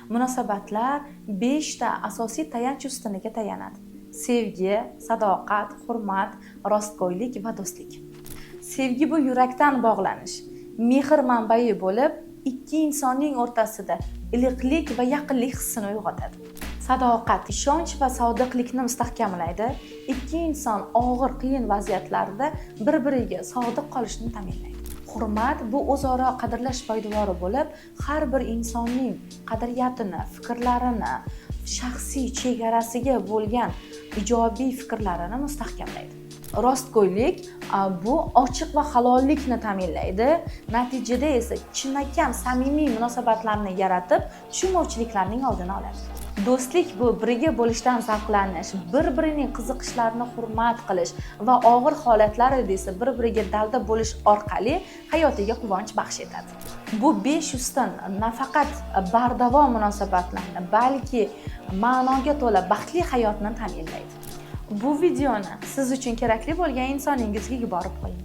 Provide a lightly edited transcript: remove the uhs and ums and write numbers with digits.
Munosabatlar 5 ta asosiy tayanch ustuniga tayanadi. Sevgi, sadoqat, hurmat, rostgo'ylik va do'stlik. Sevgi bu yurakdan bog'lanish, mehr manbai bo'lib, ikki insonning o'rtasida iliqlik va yaqinlik hissini uyg'otadi. Sadoqat ishonch va sodiqlikni mustahkamlaydi. Ikki inson og'ir, qiyin vaziyatlarda bir-biriga sodiq qolishni ta'minlaydi. Hurmat bu o'zaro qadrlash poydevori bo'lib, har bir insonning qadriyatini, fikrlarini, shaxsiy chegarasiga bo'lgan ijobiy fikrlarini mustahkamlaydi. Rostgo'ylik bu ochiq va halollikni ta'minlaydi. Natijada esa chinakam samimiy munosabatlarni yaratib, tushunmovchiliklarning oldini oladi. Do'stlik bu birga bo'lishdan zavqlanish, bir-birining qiziqishlarini hurmat qilish va og'ir holatlarda esa bir-biriga dalda bo'lish orqali hayotiga quvonch baxsh etadi. Bu 5 ustun nafaqat bardavom munosabatlarni, balki ma'noga to'la baxtli hayotni ta'minlaydi. Bu videoni siz uchun kerakli bo'lgan insoningizga yuborib qo'ying.